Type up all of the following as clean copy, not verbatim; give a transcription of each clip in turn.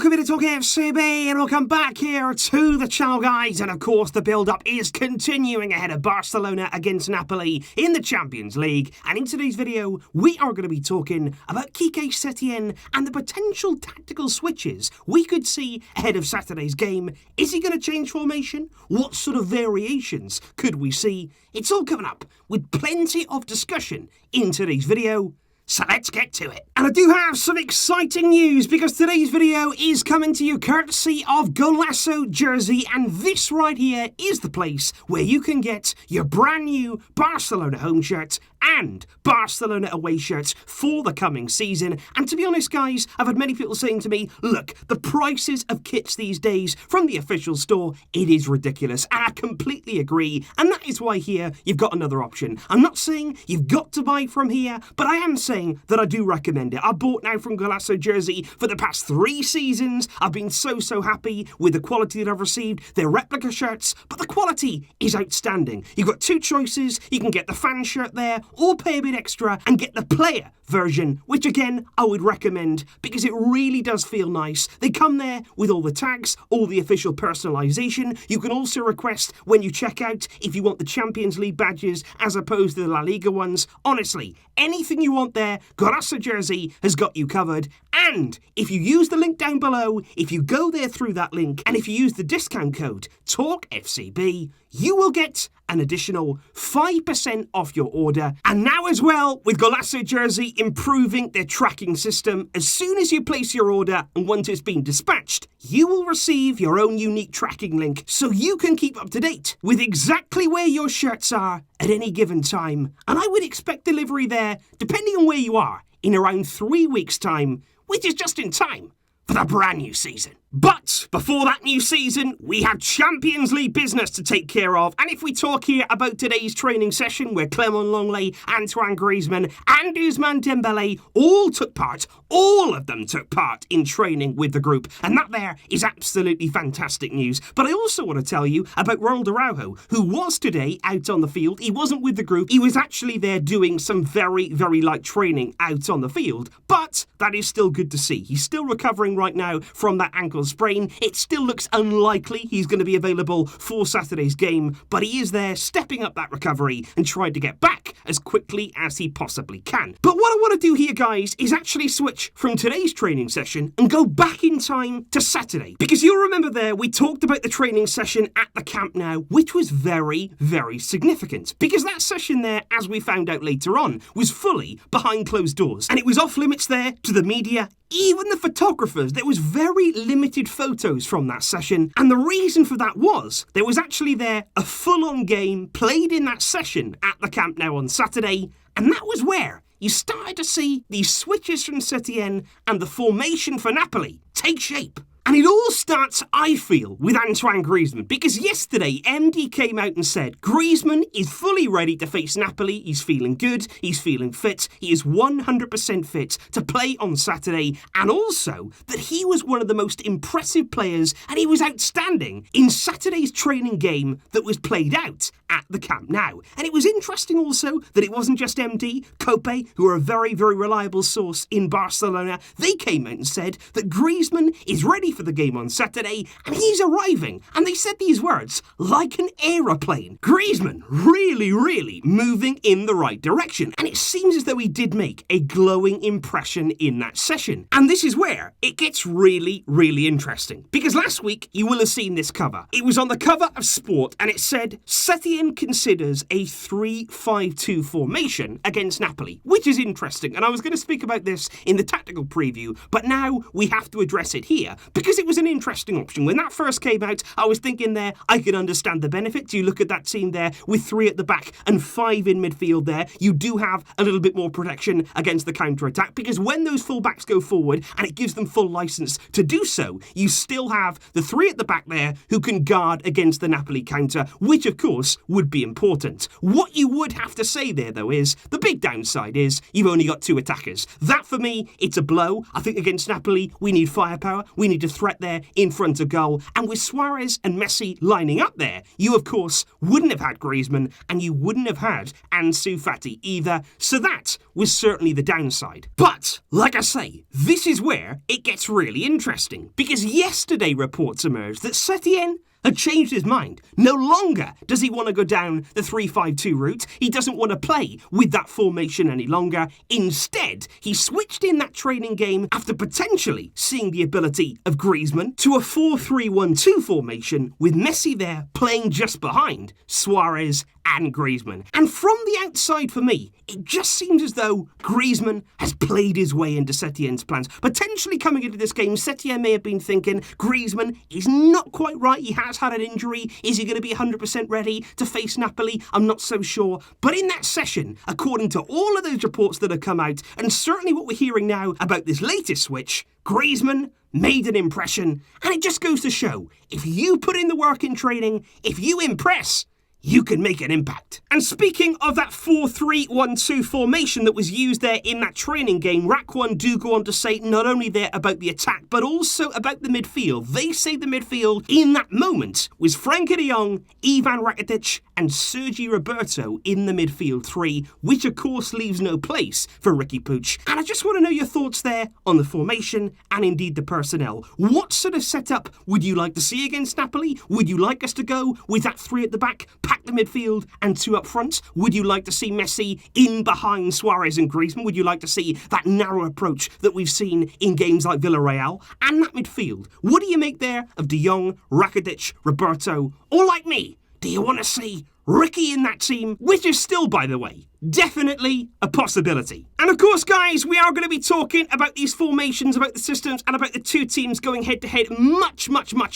Welcome to TalkFCB and welcome back here to the channel, guys. And of course the build-up is continuing ahead of Barcelona against Napoli in the Champions League. And in today's video, we are going to be talking about Quique Setien and the potential tactical switches we could see ahead of Saturday's game. Is he going to change formation? What sort of variations could we see? It's all coming up with plenty of discussion in today's video. So let's get to it. And I do have some exciting news because today's video is coming to you courtesy of Golazo Jersey, and this right here is the place where you can get your brand new Barcelona home shirt and Barcelona away shirts for the coming season. And to be honest, guys, I've had many people saying to me, look, the prices of kits these days from the official store, it is ridiculous. And I completely agree. And that is why here you've got another option. I'm not saying you've got to buy from here, but I am saying that I do recommend it. I bought now from Golazo Jersey for the past 3 seasons. I've been so happy with the quality that I've received. They're replica shirts, but the quality is outstanding. You've got 2 choices. You can get the fan shirt there, or pay a bit extra and get the player version, which again I would recommend because it really does feel nice. They come there with all the tags, all the official personalization. You can also request when you check out if you want the Champions League badges as opposed to the La Liga ones. Honestly, anything you want there, Golazo Jersey has got you covered. And if you use the link down below, if you go there through that link, and if you use the discount code TalkFCB, you will get an additional 5% off your order. And now as well, with Golazo Jersey improving their tracking system, as soon as you place your order and once it's been dispatched, you will receive your own unique tracking link so you can keep up to date with exactly where your shirts are at any given time. And I would expect delivery there, depending on where you are, in around 3 weeks' time, which is just in time for the brand new season. But before that new season, we have Champions League business to take care of. And if we talk here about today's training session where Clement Lenglet, Antoine Griezmann and Ousmane Dembele all took part, all of them took part in training with the group. And that there is absolutely fantastic news. But I also want to tell you about Ronald Araujo, who was today out on the field. He wasn't with the group. He was actually there doing some very light training out on the field. But that is still good to see. He's still recovering right now from that ankle sprain. It still looks unlikely he's going to be available for Saturday's game, but he is there stepping up that recovery and trying to get back as quickly as he possibly can. But what I want to do here, guys, is actually switch from today's training session and go back in time to Saturday. Because you'll remember there, we talked about the training session at the Camp Nou, which was very significant. Because that session there, as we found out later on, was fully behind closed doors. And it was off limits there to the media, even the photographers. There was very limited photos from that session, and the reason for that was there was actually there a full-on game played in that session at the Camp Nou on Saturday, and that was where you started to see these switches from Setien and the formation for Napoli take shape. And it all starts, I feel, with Antoine Griezmann, because yesterday MD came out and said Griezmann is fully ready to face Napoli. He's feeling good, he's feeling fit, he is 100% fit to play on Saturday, and also that he was one of the most impressive players and he was outstanding in Saturday's training game that was played out at the Camp Nou. And it was interesting also that it wasn't just MD, Cope, who are a very reliable source in Barcelona. They came out and said that Griezmann is ready for the game on Saturday and he's arriving. And they said these words, like an aeroplane. Griezmann really moving in the right direction. And it seems as though he did make a glowing impression in that session. And this is where it gets really interesting. Because last week, you will have seen this cover. It was on the cover of Sport and it said, Setien considers a 3-5-2 formation against Napoli, which is interesting. And I was going to speak about this in the tactical preview, but now we have to address it here because it was an interesting option. When that first came out, I was thinking there, I could understand the benefits. You look at that team there with 3 at the back and 5 in midfield there. You do have a little bit more protection against the counter-attack because when those full-backs go forward and it gives them full license to do so, you still have the 3 at the back there who can guard against the Napoli counter, which of course would be important. What you would have to say there, though, is the big downside is you've only got 2 attackers. That, for me, it's a blow. I think against Napoli, we need firepower. We need to threat there in front of goal. And with Suarez and Messi lining up there, you of course wouldn't have had Griezmann and you wouldn't have had Ansu Fati either. So that was certainly the downside. But, like I say, this is where it gets really interesting. Because yesterday reports emerged that Setien had changed his mind. No longer does he want to go down the 3-5-2 route. He doesn't want to play with that formation any longer. Instead, he switched in that training game after potentially seeing the ability of Griezmann to a 4-3-1-2 formation with Messi there playing just behind Suarez and Griezmann. And from the outside for me, it just seems as though Griezmann has played his way into Setien's plans. Potentially coming into this game, Setien may have been thinking Griezmann is not quite right. He has had an injury. Is he going to be 100% ready to face Napoli? I'm not so sure. But in that session, according to all of those reports that have come out, and certainly what we're hearing now about this latest switch, Griezmann made an impression. And it just goes to show, if you put in the work in training, if you impress, you can make an impact. And speaking of that 4-3-1-2 formation that was used there in that training game, Rakwan do go on to say not only there about the attack, but also about the midfield. They say the midfield in that moment was Frenkie de Jong, Ivan Rakitic, and Sergi Roberto in the midfield three, which of course leaves no place for Ricky Puig. And I just want to know your thoughts there on the formation and indeed the personnel. What sort of setup would you like to see against Napoli? Would you like us to go with that three at the back, pack the midfield and two up front? Would you like to see Messi in behind Suarez and Griezmann? Would you like to see that narrow approach that we've seen in games like Villarreal? And that midfield, what do you make there of De Jong, Rakitic, Roberto? Or like me, do you want to see Ricky in that team? Which is still, by the way, definitely a possibility. And of course, guys, we are going to be talking about these formations, about the systems, and about the two teams going head-to-head. Much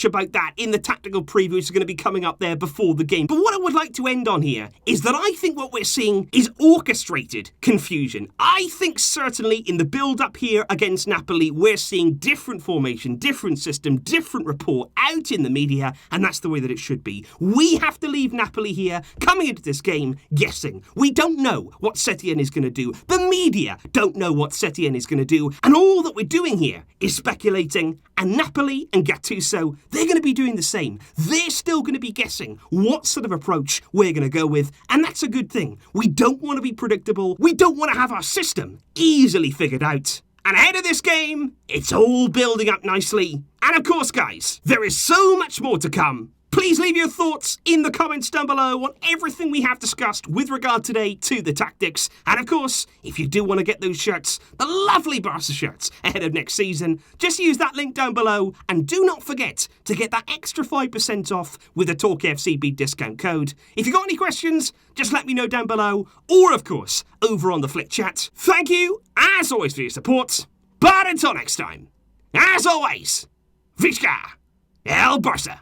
about that in the tactical preview, which is going to be coming up there before the game. But what I would like to end on here is that I think what we're seeing is orchestrated confusion. I think certainly in the build-up here against Napoli, we're seeing different formation, different system, different report out in the media, and that's the way that it should be. We have to leave Napoli here, coming into this game, guessing. We don't know what Setien is going to do. The media don't know what Setien is going to do. And all that we're doing here is speculating. And Napoli and Gattuso, they're going to be doing the same. They're still going to be guessing what sort of approach we're going to go with. And that's a good thing. We don't want to be predictable. We don't want to have our system easily figured out. And ahead of this game, it's all building up nicely. And of course, guys, there is so much more to come. Please leave your thoughts in the comments down below on everything we have discussed with regard today to the tactics. And of course, if you do want to get those shirts, the lovely Barca shirts, ahead of next season, just use that link down below. And do not forget to get that extra 5% off with the TalkFCB discount code. If you've got any questions, just let me know down below. Or, of course, over on the Flick chat. Thank you, as always, for your support. But until next time, as always, Visca El Barça.